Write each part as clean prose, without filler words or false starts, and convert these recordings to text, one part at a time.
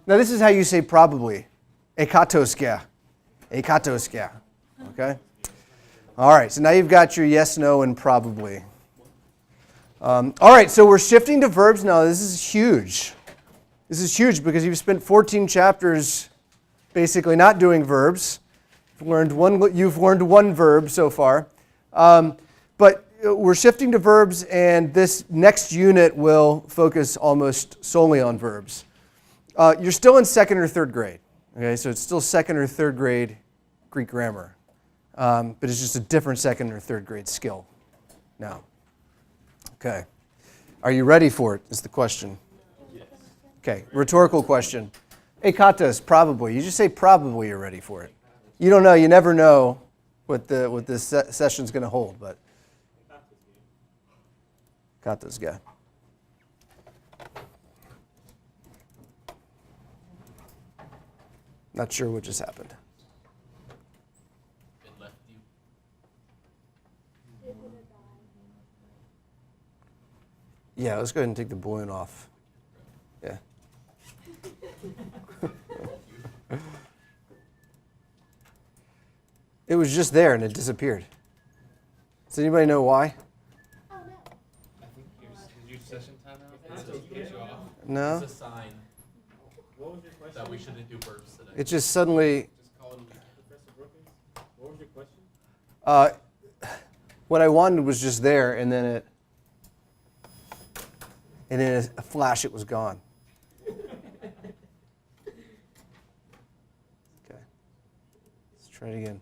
Now this is how you say probably. Ekatoske. Ekatoske. Okay? All right, so now you've got your yes, no, and probably. All right, so we're shifting to verbs now. This is huge. This is huge because you've spent 14 chapters basically not doing verbs. You've learned one verb so far. But we're shifting to verbs, and this next unit will focus almost solely on verbs. You're still in second or third grade. Okay, so it's still second or third grade Greek grammar. But it's just a different second or third grade skill now. Okay. Are you ready for it, is the question. Yes. Okay, rhetorical question. Ekatos, probably. You just say probably you're ready for it. You don't know, you never know what this session's going to hold, but Ekatos guy. Not sure what just happened. Yeah, let's go ahead and take the balloon off. Yeah. It was just there and it disappeared. Does anybody know why? Oh, no. I think did your session time out? Get you off? No. It's a sign. What was your question? That we shouldn't do verbs today. It just suddenly. Just call it Professor Brookins. What was your question? What I wanted was just there, and then in a flash, it was gone. Okay. Let's try it again.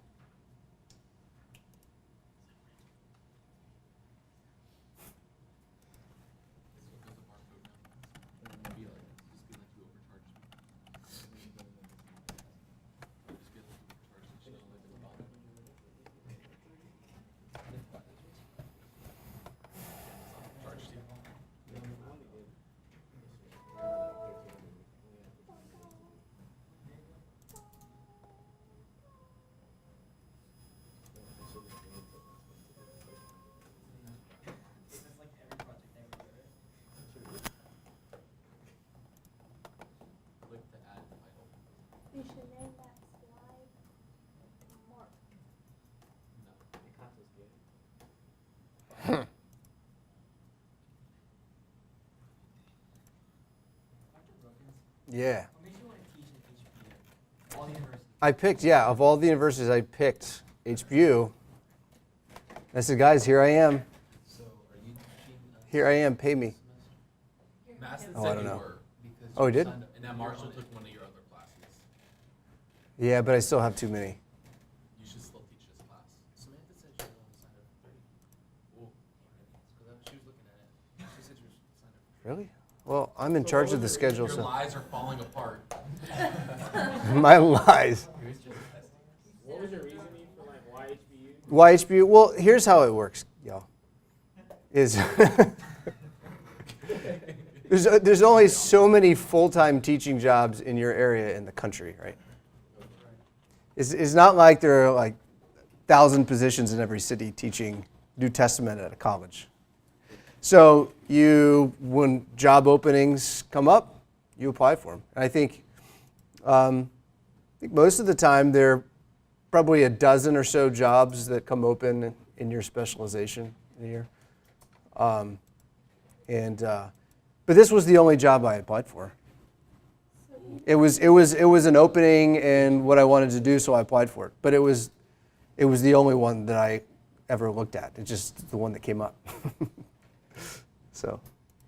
You should name that slide Mark. Yeah. I picked, of all the universities, I picked HBU. I said, guys, here I am. Here I am, pay me. Madison I said don't you know. were. Oh, he did? And that Marshall took one of your other classes. Yeah, but I still have too many. You should still teach this class. Samantha said she only signed up for 30. Oh, because she was looking at it. She said she was signed up for 30. Really? Well, I'm in charge of the schedule, Your so. lies are falling apart. My lies. What was your reasoning for why HBU? Why HBU? Well, here's how it works, y'all. There's only so many full-time teaching jobs in your area in the country, right? It's not like there are 1,000 positions in every city teaching New Testament at a college. So when job openings come up, you apply for them. And I think most of the time there are probably a dozen or so jobs that come open in your specialization in a year. But this was the only job I applied for. It was an opening and what I wanted to do, so I applied for it. But it was the only one that I ever looked at. It's just the one that came up. So,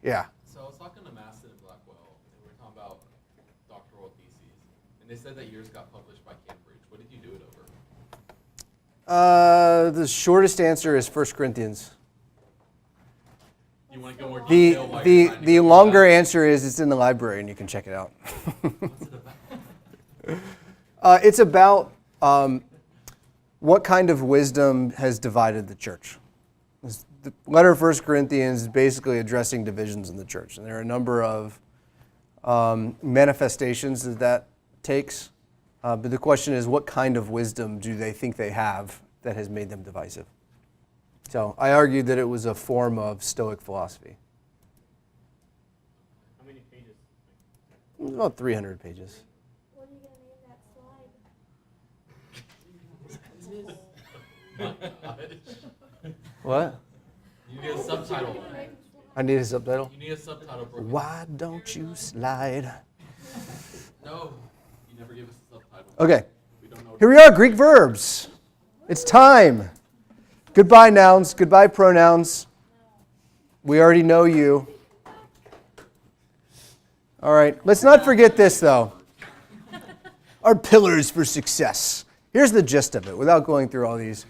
yeah. So I was talking to Maston and Blackwell, and we were talking about doctoral theses, and they said that yours got published by Cambridge. What did you do it over? The shortest answer is 1 Corinthians. You want to go more detail? The longer answer is it's in the library and you can check it out. What's it about? It's about what kind of wisdom has divided the church. The letter of 1 Corinthians is basically addressing divisions in the church. And there are a number of manifestations that takes. But the question is, what kind of wisdom do they think they have that has made them divisive? So I argued that it was a form of Stoic philosophy. How many pages? About 300 pages. What are you going to name that slide? What? You need a subtitle. I need a subtitle. You need a subtitle. Broken. Why don't you slide? No, you never gave us a subtitle. Okay, We don't know. here we are, Greek verbs. It's time. Goodbye nouns, goodbye pronouns. We already know you. All right, let's not forget this though. Our pillars for success. Here's the gist of it without going through all these.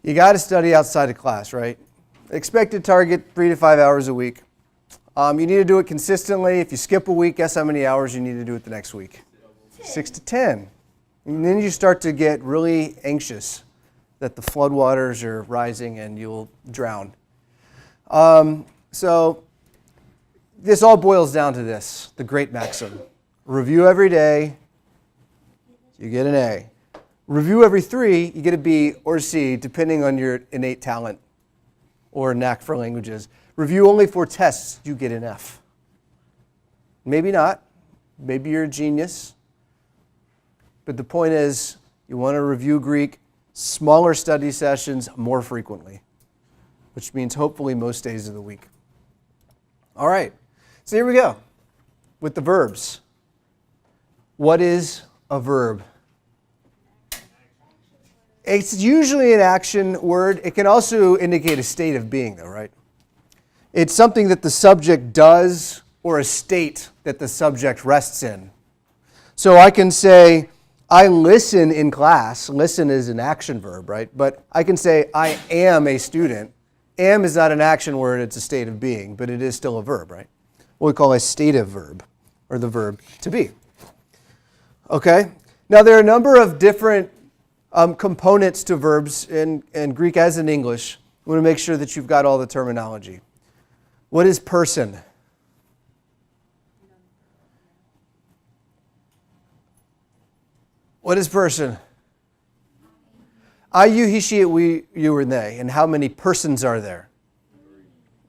You got to study outside of class, right? Expected target 3 to 5 hours a week. You need to do it consistently. If you skip a week, guess how many hours you need to do it the next week? 6 to 10. And then you start to get really anxious that the floodwaters are rising and you'll drown. So this all boils down to this, the great maxim. Review every day, you get an A. Review every 3, you get a B or C, depending on your innate talent or knack for languages. Review only for tests, you get an F. Maybe not. Maybe you're a genius. But the point is, you want to review Greek, smaller study sessions more frequently, which means hopefully most days of the week. All right, so here we go with the verbs. What is a verb? It's usually an action word. It can also indicate a state of being, though, right? It's something that the subject does or a state that the subject rests in. So I can say, I listen in class. Listen is an action verb, right? But I can say, I am a student. Am is not an action word, it's a state of being, but it is still a verb, right? What we call a stative verb, or the verb to be. Okay? Now there are a number of different components to verbs in Greek as in English. We want to make sure that you've got all the terminology. What is person? What is person? I, you, he, she, it, we, you, and they. And how many persons are there?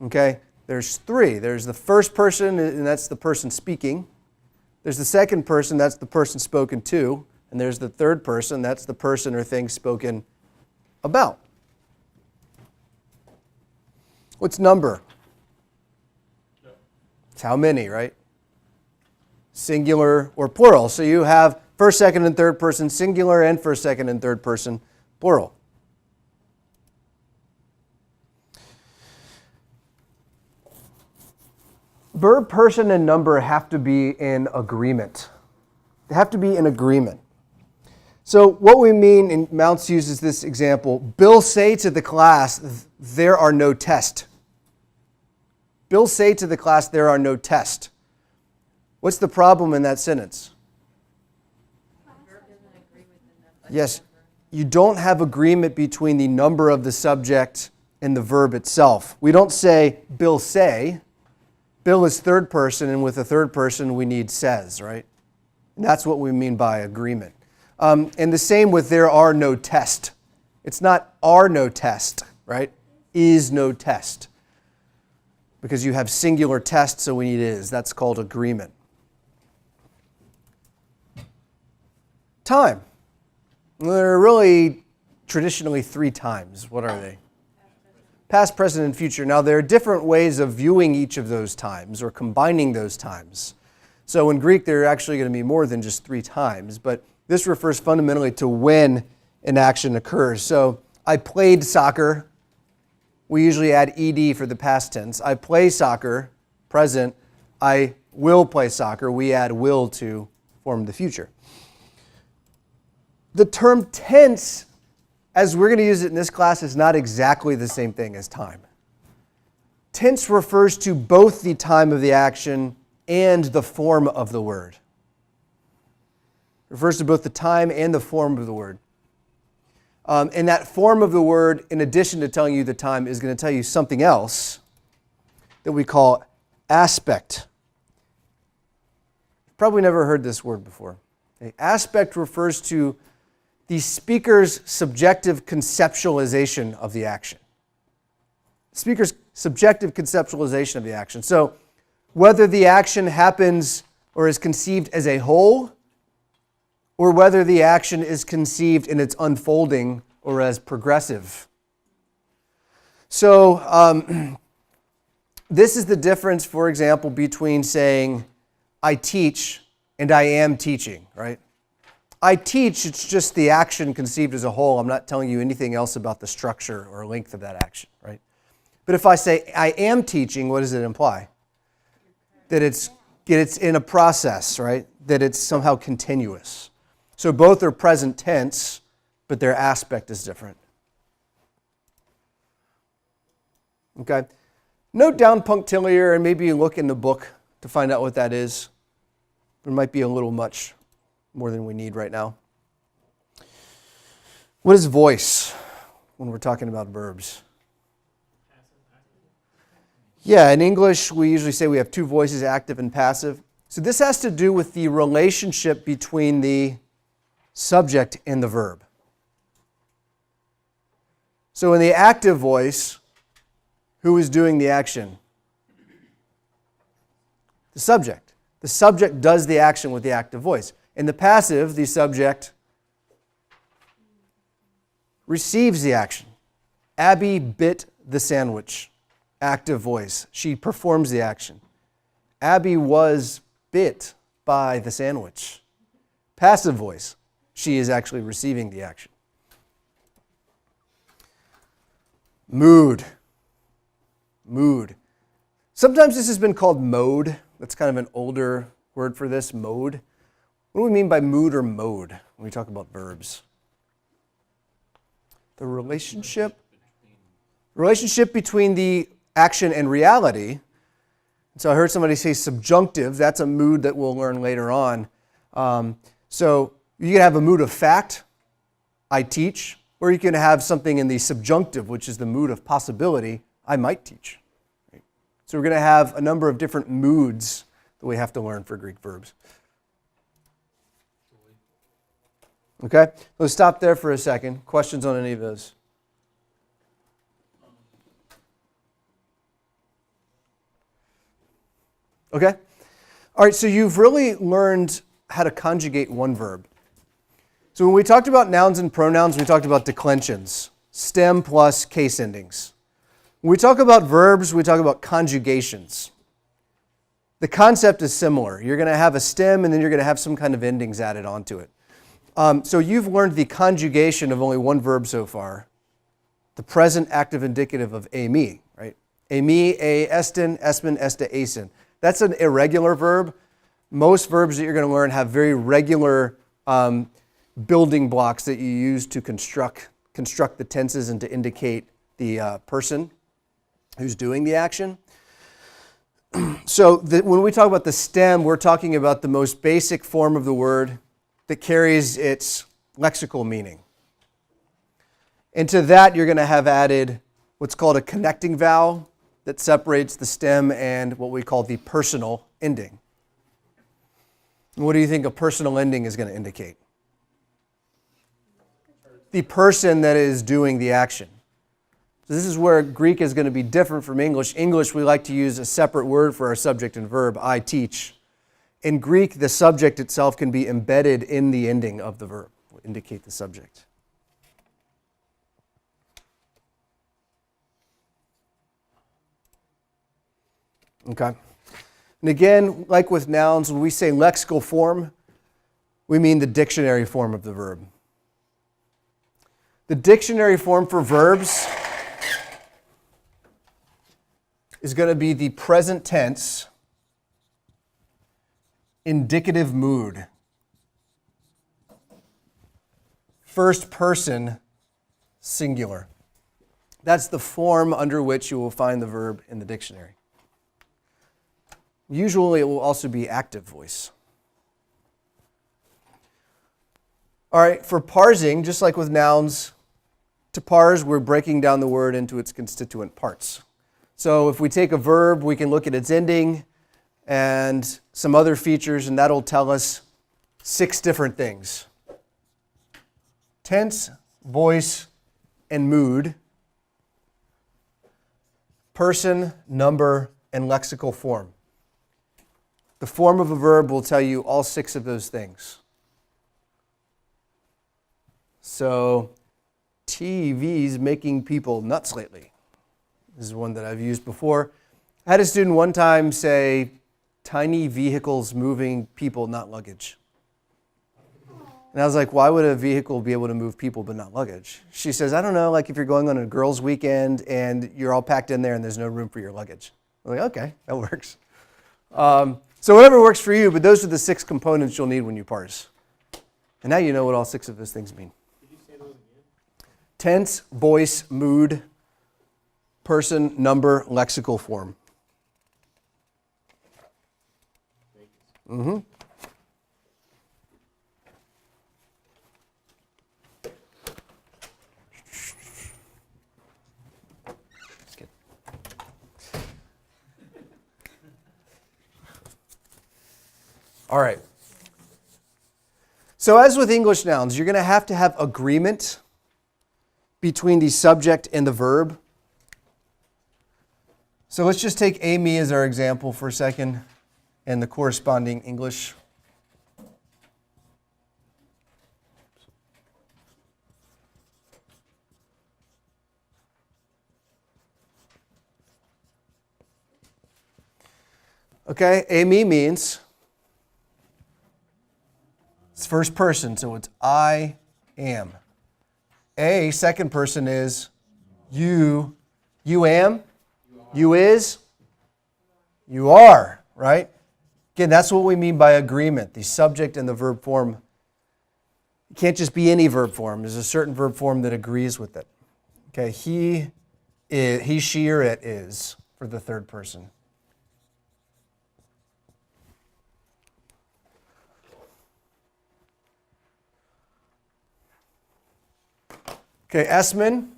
Okay, there's 3. There's the first person, and that's the person speaking. There's the second person, that's the person spoken to. And there's the third person, that's the person or thing spoken about. What's number? It's how many, right? Singular or plural. So you have first, second, and third person singular and first, second, and third person plural. Verb, person, and number have to be in agreement. They have to be in agreement. So what we mean, and Mounts uses this example, Bill say to the class, there are no tests. Bill say to the class, there are no tests. What's the problem in that sentence? Yes, you don't have agreement between the number of the subject and the verb itself. We don't say, Bill say. Bill is third person, and with a third person, we need says, right? And that's what we mean by agreement. And the same with there are no tests. It's not are no test, right? Is no test. Because you have singular test, so we need is. That's called agreement. Time. There are really traditionally 3 times. What are they? Past, present, and future. Now, there are different ways of viewing each of those times or combining those times. So in Greek, there are actually going to be more than just 3 times, but this refers fundamentally to when an action occurs. So I played soccer. We usually add ed for the past tense. I play soccer, present. I will play soccer. We add will to form the future. The term tense, as we're going to use it in this class, is not exactly the same thing as time. Tense refers to both the time of the action and the form of the word. It refers to both the time and the form of the word. And that form of the word, in addition to telling you the time, is going to tell you something else that we call aspect. You've probably never heard this word before. Okay? Aspect refers to the speaker's subjective conceptualization of the action. Speaker's subjective conceptualization of the action. So whether the action happens or is conceived as a whole, or whether the action is conceived in its unfolding or as progressive. So this is the difference, for example, between saying I teach and I am teaching, right? I teach, it's just the action conceived as a whole. I'm not telling you anything else about the structure or length of that action, right? But if I say I am teaching, what does it imply? That it's in a process, right? That it's somehow continuous. So both are present tense, but their aspect is different. Okay? Note down punctiliar and maybe look in the book to find out what that is. It might be a little much more than we need right now. What is voice when we're talking about verbs? Yeah, in English we usually say we have two voices, active and passive. So this has to do with the relationship between the subject and the verb. So in the active voice, who is doing the action? The subject. The subject does the action with the active voice. In the passive, the subject receives the action. Abby bit the sandwich. Active voice. She performs the action. Abby was bit by the sandwich. Passive voice. She is actually receiving the action. Mood. Mood. Sometimes this has been called mode. That's kind of an older word for this, mode. What do we mean by mood or mode when we talk about verbs? The relationship between the action and reality. So I heard somebody say subjunctive. That's a mood that we'll learn later on. So you can have a mood of fact, I teach, or you can have something in the subjunctive, which is the mood of possibility, I might teach. Right? So we're going to have a number of different moods that we have to learn for Greek verbs. Okay, let's stop there for a second. Questions on any of those? Okay. All right, so you've really learned how to conjugate one verb. So when we talked about nouns and pronouns, we talked about declensions, stem plus case endings. When we talk about verbs, we talk about conjugations. The concept is similar. You're going to have a stem and then you're going to have some kind of endings added onto it. So you've learned the conjugation of only one verb so far, the present active indicative of emi, right? Emi, e, estin, espen, este, esin. That's an irregular verb. Most verbs that you're going to learn have very regular building blocks that you use to construct the tenses and to indicate the person who's doing the action. So when we talk about the stem, we're talking about the most basic form of the word that carries its lexical meaning. And to that, you're going to have added what's called a connecting vowel that separates the stem and what we call the personal ending. And what do you think a personal ending is going to indicate? The person that is doing the action. So this is where Greek is going to be different from English. English, we like to use a separate word for our subject and verb, I teach. In Greek, the subject itself can be embedded in the ending of the verb, will indicate the subject. Okay. And again, like with nouns, when we say lexical form, we mean the dictionary form of the verb. The dictionary form for verbs is going to be the present tense indicative mood. First person singular. That's the form under which you will find the verb in the dictionary. Usually it will also be active voice. All right, for parsing, just like with nouns, to parse, we're breaking down the word into its constituent parts. So if we take a verb, we can look at its ending and some other features, and that'll tell us 6 different things. Tense, voice, and mood. Person, number, and lexical form. The form of a verb will tell you all 6 of those things. So, TV's making people nuts lately. This is one that I've used before. I had a student one time say, tiny vehicles moving people, not luggage. And I was like, why would a vehicle be able to move people but not luggage? She says, I don't know, like if you're going on a girls' weekend and you're all packed in there and there's no room for your luggage. I'm like, okay, that works. So whatever works for you, but those are the 6 components you'll need when you parse. And now you know what all 6 of those things mean. Did you say those again? Tense, voice, mood, person, number, lexical form. Mm-hmm. All right. So as with English nouns, you're going to have agreement between the subject and the verb. So let's just take Amy as our example for a second and the corresponding English. Okay, Amy means it's first person, so it's I am. A, second person is you. You am. You is. You are, right? Again, that's what we mean by agreement. The subject and the verb form. It can't just be any verb form. There's a certain verb form that agrees with it. Okay, he, she, or it is for the third person. Okay, Esmond,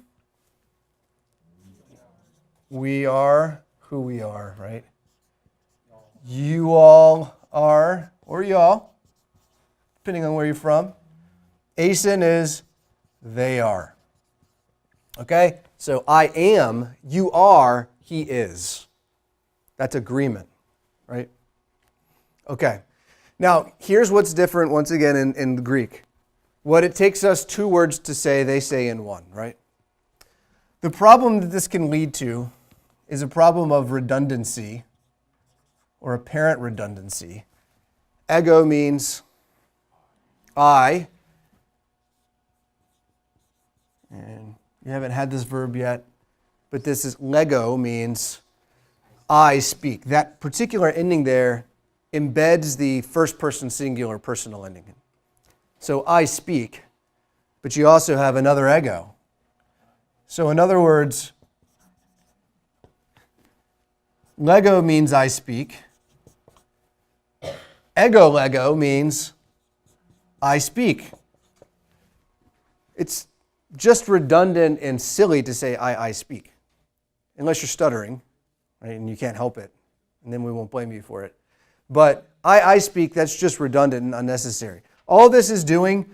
we are who we are, right? You all are, or y'all, depending on where you're from. Asen is they are. Okay, so I am, you are, he is. That's agreement, right? Okay, now here's what's different once again in the Greek. What it takes us 2 words to say, they say in 1, right? The problem that this can lead to is a problem of redundancy or apparent redundancy. Ego means I, and you haven't had this verb yet, but this is lego means I speak. That particular ending there embeds the first person singular personal ending. So I speak, but you also have another ego. So in other words, lego means I speak. Lego means I speak. It's just redundant and silly to say I speak, unless you're stuttering, right, and you can't help it, and then we won't blame you for it. But I speak, that's just redundant and unnecessary. All this is doing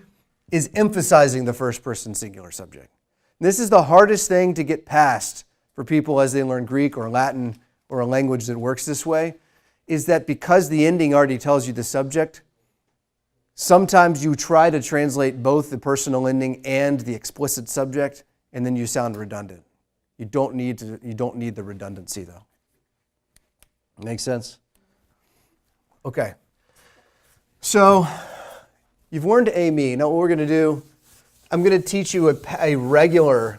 is emphasizing the first person singular subject. This is the hardest thing to get past for people as they learn Greek or Latin or a language that works this way, is that because the ending already tells you the subject, sometimes you try to translate both the personal ending and the explicit subject, and then you sound redundant. You don't need the redundancy though. Make sense? Okay. So you've learned me. Now what we're going to do, I'm going to teach you a regular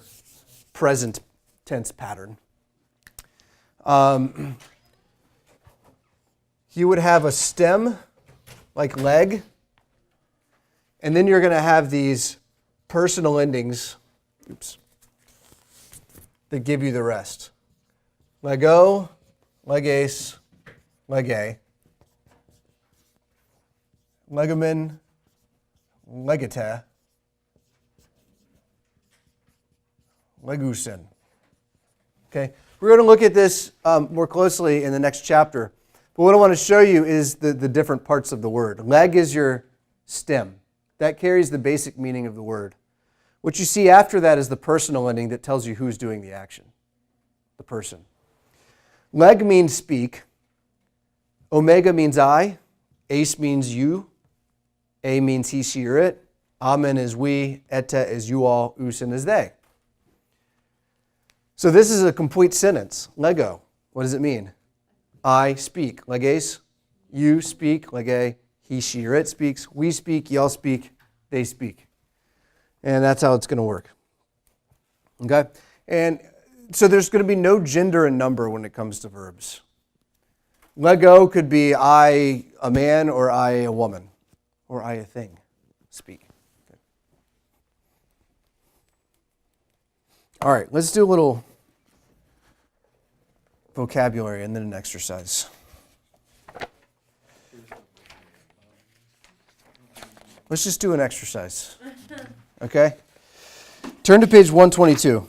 present tense pattern. You would have a stem like leg, and then you're going to have these personal endings, that give you the rest. Lego, legace, legay, legamen, legate, legusin. Okay, we're going to look at this more closely in the next chapter. But what I want to show you is the different parts of the word. Leg is your stem. That carries the basic meaning of the word. What you see after that is the personal ending that tells you who's doing the action, the person. Leg means speak. Omega means I. Ace means you. A means he, she, or it. Amen is we. Ete is you all. Usen is they. So this is a complete sentence. Lego. What does it mean? I speak. Leges. You speak. Lege. He, she, or it speaks. We speak. Y'all speak. They speak. And that's how it's going to work. Okay? And so there's going to be no gender and number when it comes to verbs. Lego could be I a man or I a woman or I a thing. Speak. Okay. All right, let's do a little vocabulary and then an exercise. Let's just do an exercise. Okay? Turn to page 122.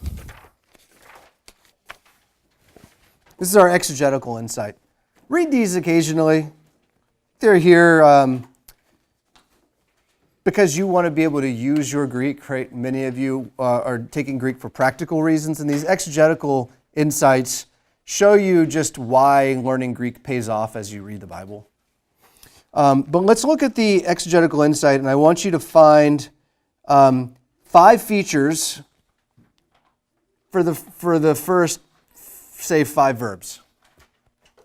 This is our exegetical insight. Read these occasionally. They're here because you want to be able to use your Greek. Right? Many of you are taking Greek for practical reasons, and these exegetical insights show you just why learning Greek pays off as you read the Bible. But let's look at the exegetical insight, and I want you to find 5 features for the first, say, 5 verbs.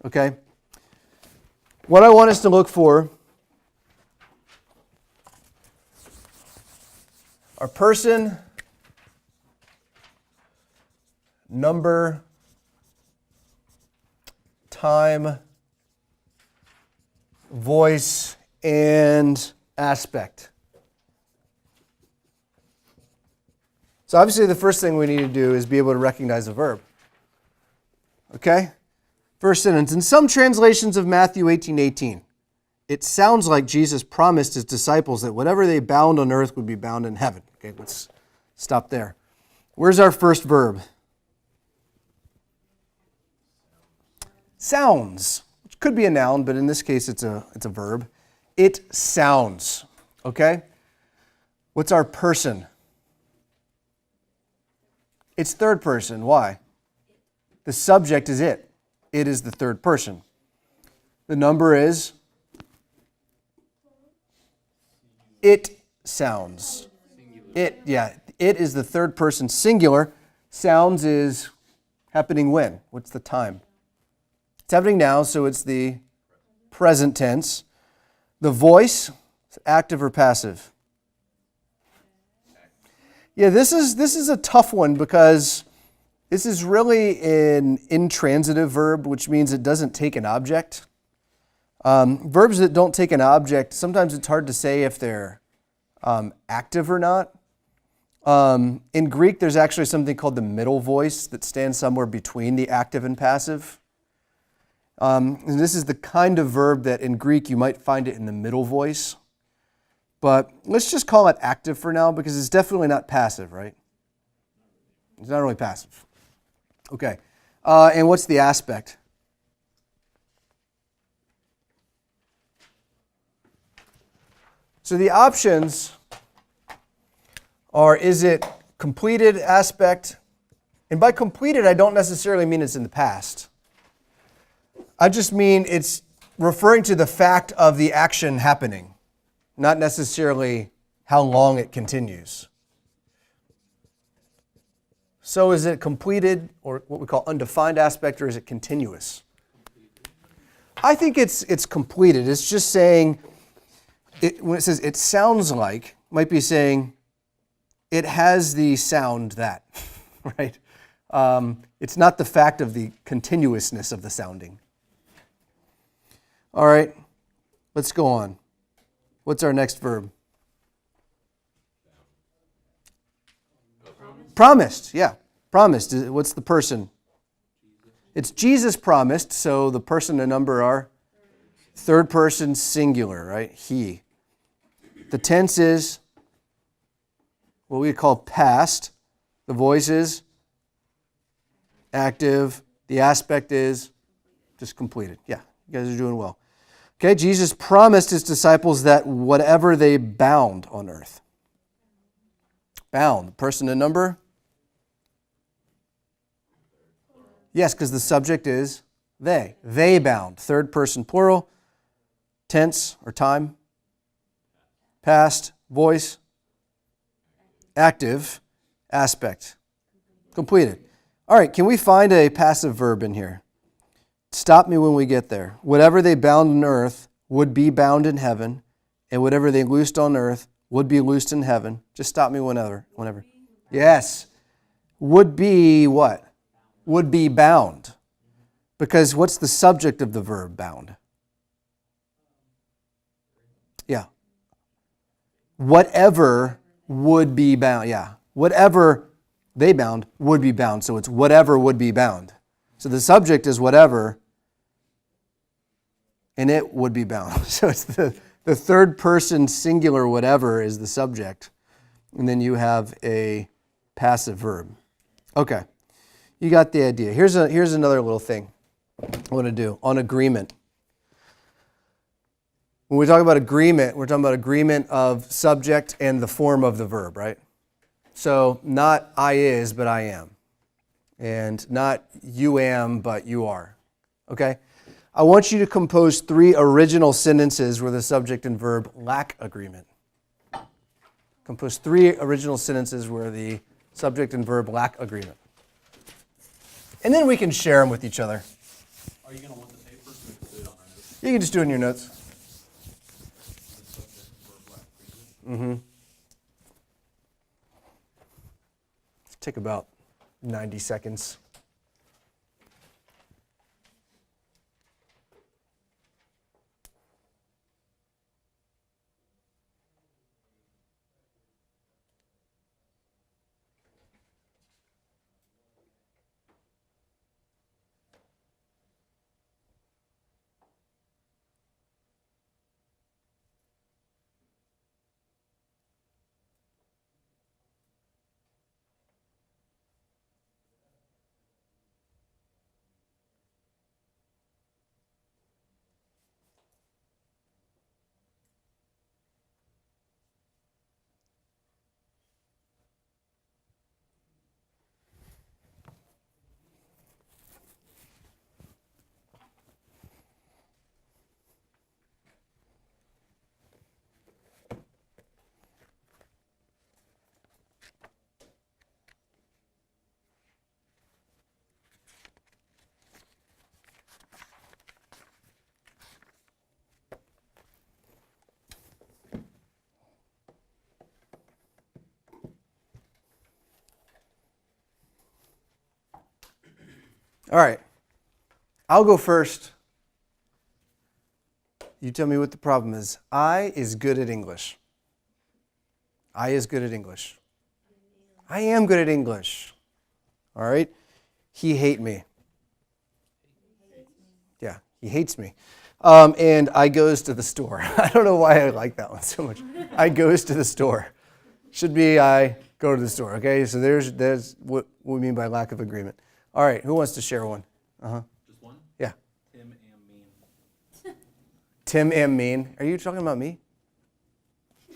Okay? What I want us to look for are person, number, time, voice, and aspect. So obviously the first thing we need to do is be able to recognize a verb. Okay? First sentence. In some translations of Matthew 18:18, it sounds like Jesus promised his disciples that whatever they bound on earth would be bound in heaven. Okay, let's stop there. Where's our first verb? Sounds. Which could be a noun, but in this case it's a verb. It sounds. Okay? What's our person? It's third person. Why? The subject is it. It is the third person. The number is it sounds. It is the third person singular. Sounds is happening when? What's the time? It's happening now, so it's the present tense. The voice, is active or passive? Yeah, this is a tough one because this is really an intransitive verb, which means it doesn't take an object. Verbs that don't take an object, sometimes it's hard to say if they're active or not. In Greek, there's actually something called the middle voice that stands somewhere between the active and passive. And this is the kind of verb that in Greek you might find it in the middle voice. But let's just call it active for now because it's definitely not passive, right? It's not really passive. Okay. And what's the aspect? So the options are, is it completed aspect? And by completed, I don't necessarily mean it's in the past. I just mean it's referring to the fact of the action happening, not necessarily how long it continues. So is it completed, or what we call undefined aspect, or is it continuous? I think it's completed. It's just saying, when it says it sounds like, it might be saying it has the sound that, right? It's not the fact of the continuousness of the sounding. All right, let's go on. What's our next verb? Promised, yeah. Promised. What's the person? It's Jesus promised, so the person and number are third person singular, right? He. The tense is what we call past. The voice is active. The aspect is just completed. Yeah, you guys are doing well. Okay, Jesus promised his disciples that whatever they bound on earth. Bound. Person and number? Yes, because the subject is They. They bound. Third person plural. Tense or time. Past. Voice. Active. Aspect. Completed. All right, can we find a passive verb in here? Stop me when we get there. Whatever they bound on earth would be bound in heaven, and whatever they loosed on earth would be loosed in heaven. Just stop me whenever. Yes. Would be what? Would be bound. Because what's the subject of the verb bound? Yeah. Whatever would be bound. Yeah. Whatever they bound would be bound. So it's whatever would be bound. So the subject is whatever, and it would be bound. So it's the third person singular whatever is the subject. And then you have a passive verb. Okay. You got the idea. Here's another little thing I want to do on agreement. When we talk about agreement, we're talking about agreement of subject and the form of the verb, right? So not I is, but I am. And not you am, but you are. Okay? I want you to compose 3 original sentences where the subject and verb lack agreement. Compose 3 original sentences where the subject and verb lack agreement. And then we can share them with each other. Are you going to want the paper so we can do it on our notes? You can just do it in your notes. The subject and verb lack agreement. Mm-hmm. Take about 90 seconds. All right. I'll go first. You tell me what the problem is. I is good at English. I is good at English. I am good at English. All right? He hate me. Yeah, he hates me. And I goes to the store. I don't know why I like that one so much. I goes to the store. Should be I go to the store. Okay, so there's what we mean by lack of agreement. All right, who wants to share one? Just one? Yeah. Tim am mean. Tim am mean. Are you talking about me?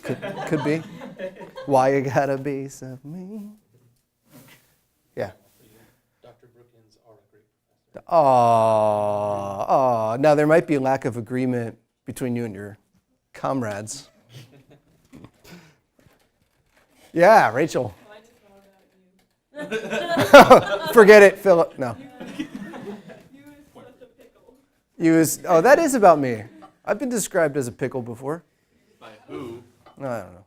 Could be. Why you gotta be so mean? Yeah. Dr. Brookins are a great professor. Oh. Now there might be a lack of agreement between you and your comrades. Yeah, Rachel. Forget it, Philip. No. You is such a pickle. Oh, that is about me. I've been described as a pickle before. By who? No, I don't know.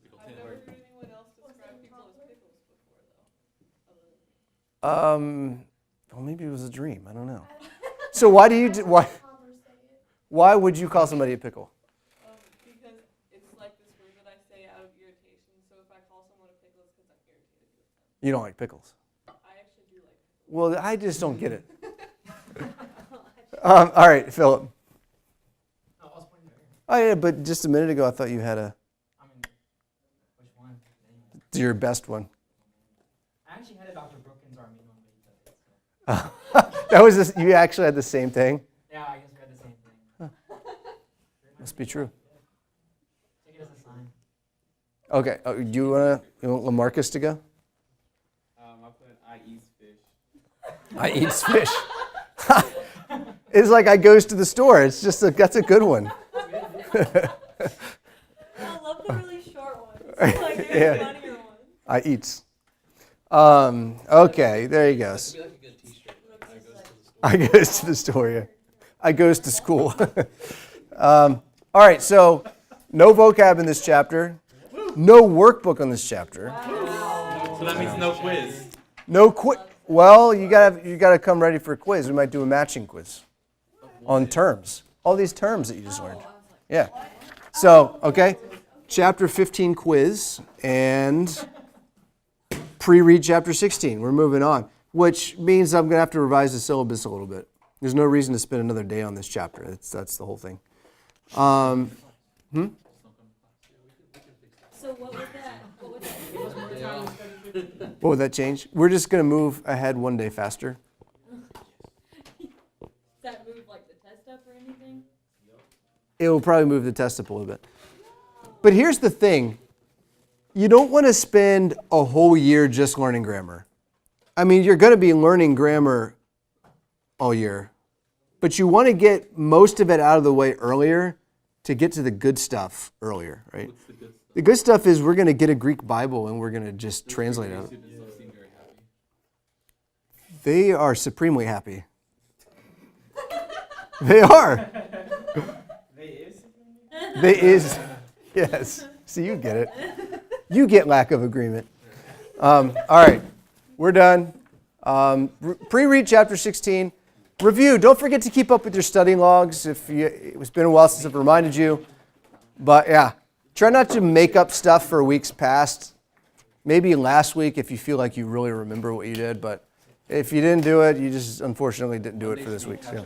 Pickle I've Tim. never heard anyone else describe people as pickles before, though. Well, maybe it was a dream. I don't know. So why would you call somebody a pickle? Because it's like this word that I say out of irritation. So if I call someone a pickle, it's because I'm irritated with them. You don't like pickles. I actually do like pickles. Well, I just don't get it. All right, Philip. Oh, I was pointing there. Oh yeah, but just a minute ago I thought you had I mean, which one? your best one. I actually had a Dr. Brookins Armenian one, but he took it. So. That was you actually had the same thing. Yeah, I guess we had the same thing. Must be true. Take it as a sign. Okay. You want Lamarcus to go? I put I eats fish. I eats fish. It's like I goes to the store. It's just that's a good one. I love the really short ones. Like, there's Yeah. funnier ones. I eats. Okay, there you go. It'd be like a good T-shirt. I goes to the store. I goes to the store, yeah. I goes to school. All right, so no vocab in this chapter. No workbook on this chapter. So that means no quiz. No quiz. Well, you gotta come ready for a quiz. We might do a matching quiz on terms. All these terms that you just learned. Yeah. So, okay, chapter 15 quiz and pre-read chapter 16. We're moving on, which means I'm gonna have to revise the syllabus a little bit. There's no reason to spend another day on this chapter. That's the whole thing. So what would that? What would that change? We're just gonna move ahead one day faster. Does that move like the test up or anything? It will probably move the test up a little bit. But here's the thing. You don't want to spend a whole year just learning grammar. I mean, you're going to be learning grammar all year, but you want to get most of it out of the way earlier to get to the good stuff earlier, right? What's the good stuff? The good stuff is we're going to get a Greek Bible and we're going to just translate it. Students don't seem very happy. They are supremely happy. They are. They is. Yes. See, you get it. You get lack of agreement. All right. We're done. Pre-read chapter 16. Review. Don't forget to keep up with your study logs. It's been a while since I've reminded you. But yeah, try not to make up stuff for weeks past. Maybe last week if you feel like you really remember what you did. But if you didn't do it, you just unfortunately didn't do it for this week. So.